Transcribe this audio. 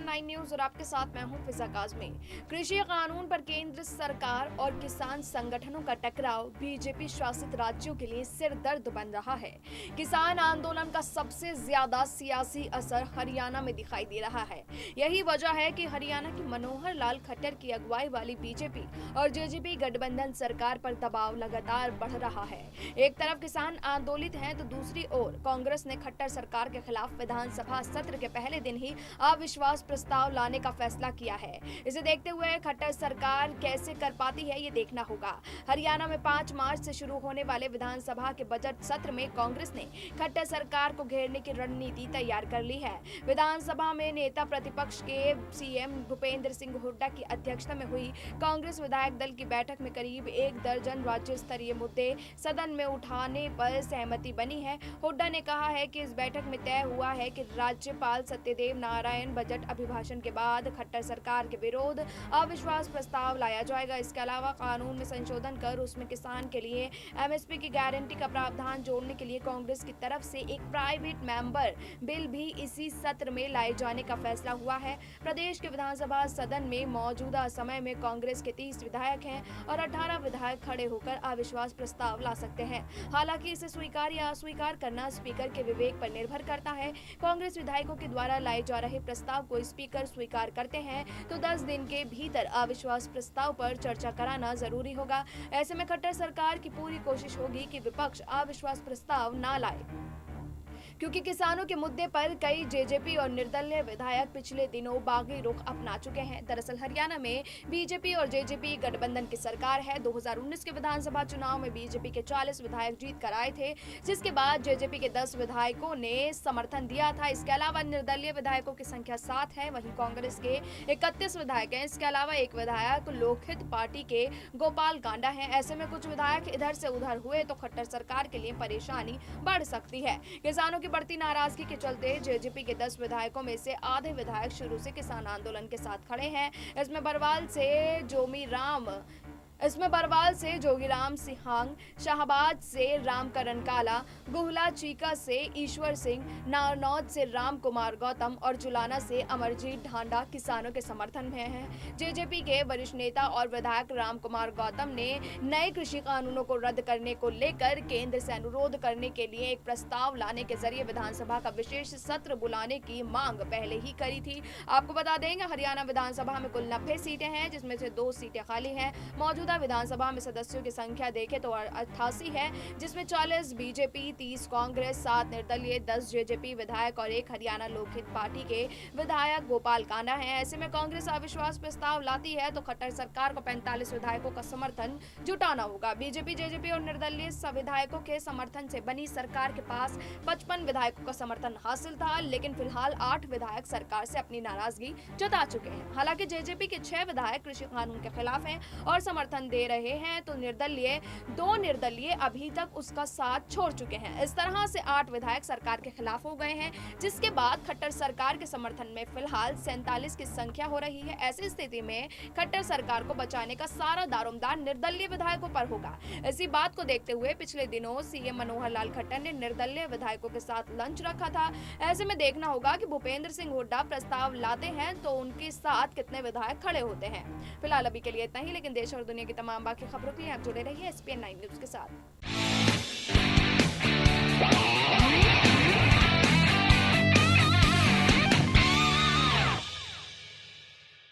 SPN9 news और आपके साथ मैं हूं फिजा काज़मी। कृषि कानून पर केंद्र सरकार और किसान संगठनों का टकराव बीजेपी शासित राज्यों के लिए सिरदर्द बन रहा है। किसान आंदोलन का सबसे ज्यादा सियासी असर हरियाणा में दिखाई दे रहा है। यही वजह है कि हरियाणा की मनोहर लाल खट्टर की अगुवाई वाली बीजेपी और जेजेपी गठबंधन सरकार पर दबाव लगातार बढ़ रहा है। एक तरफ किसान आंदोलित हैं तो दूसरी ओर कांग्रेस ने खट्टर सरकार के खिलाफ विधानसभा सत्र के पहले दिन ही अविश्वास प्रस्ताव लाने का फैसला किया है। इसे देखते हुए खट्टर सरकार कैसे कर पाती है ये देखना होगा। हरियाणा में 5 मार्च से शुरू होने वाले विधानसभा के बजट सत्र में कांग्रेस ने खट्टर सरकार को घेरने की रणनीति तैयार कर ली है। विधानसभा में नेता प्रतिपक्ष के सीएम भूपेंद्र सिंह हुड्डा की अध्यक्षता में हुई कांग्रेस विधायक दल की बैठक में करीब 1 दर्जन राज्य स्तरीय मुद्दे सदन में उठाने पर सहमति बनी है। हुड्डा ने कहा है कि इस बैठक में तय हुआ है कि राज्यपाल सत्यदेव नारायण बजट अभिभाषण के बाद खट्टर सरकार के विरोध अविश्वास प्रस्ताव लाया जाएगा। इसके अलावा कानून में संशोधन कर उसमें किसान के लिए एमएसपी की गारंटी का प्रावधान जोड़ने के लिए कांग्रेस की तरफ से एक प्राइवेट मेंबर बिल भी इसी सत्र में लाए जाने का फैसला हुआ है। प्रदेश के विधानसभा सदन में मौजूदा समय में कांग्रेस के 30 विधायक हैं और 18 विधायक खड़े होकर अविश्वास प्रस्ताव ला सकते हैं। हालांकि इसे स्वीकार या अस्वीकार करना स्पीकर के विवेक पर निर्भर करता है। कांग्रेस विधायकों के द्वारा लाए जा रहे प्रस्ताव को स्पीकर स्वीकार करते हैं तो 10 दिन के भीतर अविश्वास प्रस्ताव पर चर्चा कराना जरूरी होगा। ऐसे में खट्टर सरकार की पूरी कोशिश होगी कि विपक्ष अविश्वास प्रस्ताव ना लाए, क्योंकि किसानों के मुद्दे पर कई जेजेपी और निर्दलीय विधायक पिछले दिनों बागी रुख अपना चुके हैं। दरअसल हरियाणा में बीजेपी और जेजेपी गठबंधन की सरकार है। 2019 के विधानसभा चुनाव में बीजेपी के 40 विधायक जीत कर आए थे, जिसके बाद जेजेपी के 10 विधायकों ने समर्थन दिया था। इसके अलावा निर्दलीय विधायकों की संख्या 7 है, वहीं कांग्रेस के 31 विधायक हैं। इसके अलावा एक विधायक लोकहित पार्टी के गोपाल कांडा है। ऐसे में कुछ विधायक इधर से उधर हुए तो खट्टर सरकार के लिए परेशानी बढ़ सकती है। किसानों की बढ़ती नाराजगी के चलते जेजेपी के 10 विधायकों में से आधे विधायक शुरू से किसान आंदोलन के साथ खड़े हैं। इसमें बरवाल से जोगीराम सिंहांग, शाहबाद से रामकरण काला, गुहला चीका से ईश्वर सिंह, नारनौद से राम कुमार गौतम और जुलाना से अमरजीत ढांडा किसानों के समर्थन में हैं। जेजेपी के वरिष्ठ नेता और विधायक राम कुमार गौतम ने नए कृषि कानूनों को रद्द करने को लेकर केंद्र से अनुरोध करने के लिए एक प्रस्ताव लाने के जरिए विधानसभा का विशेष सत्र बुलाने की मांग पहले ही करी थी। आपको बता देंगे हरियाणा विधानसभा में कुल 90 सीटें हैं, जिसमें से 2 सीटें खाली हैं। मौजूदा विधानसभा में सदस्यों की संख्या देखें तो 88 है, जिसमें 40 बीजेपी, 30 कांग्रेस, 7 निर्दलीय, 10 जेजेपी विधायक और 1 हरियाणा लोकहित पार्टी के विधायक गोपाल कांडा है। ऐसे में कांग्रेस अविश्वास प्रस्ताव लाती है तो खट्टर सरकार को 45 विधायकों का समर्थन जुटाना होगा। बीजेपी, जेजेपी और निर्दलीय विधायकों के समर्थन से बनी सरकार के पास 55 विधायकों का समर्थन हासिल था, लेकिन फिलहाल 8 विधायक सरकार से अपनी नाराजगी जता चुके हैं। हालांकि जेजेपी के 6 विधायक कृषि कानून के खिलाफ हैं और समर्थन दे रहे हैं, तो 2 निर्दलीय अभी तक उसका साथ छोड़ चुके हैं। इस तरह से 8 विधायक सरकार के खिलाफ हो गए हैं, जिसके बाद खट्टर सरकार के समर्थन में फिलहाल 47 की संख्या हो रही है। ऐसी स्थिति में खट्टर सरकार को बचाने का सारा दारोमदार निर्दलीय विधायकों पर होगा। इसी बात को देखते हुए पिछले दिनों सीएम मनोहर लाल खट्टर ने निर्दलीय विधायकों के साथ लंच रखा था। ऐसे में देखना होगा कि भूपेंद्र सिंह हुड्डा प्रस्ताव लाते हैं तो उनके साथ कितने विधायक खड़े होते हैं। फिलहाल अभी के लिए इतना ही, लेकिन देश और दुनिया की तमाम बाकी खबरों के लिए आप जुड़े रहिए SPN9 न्यूज के साथ।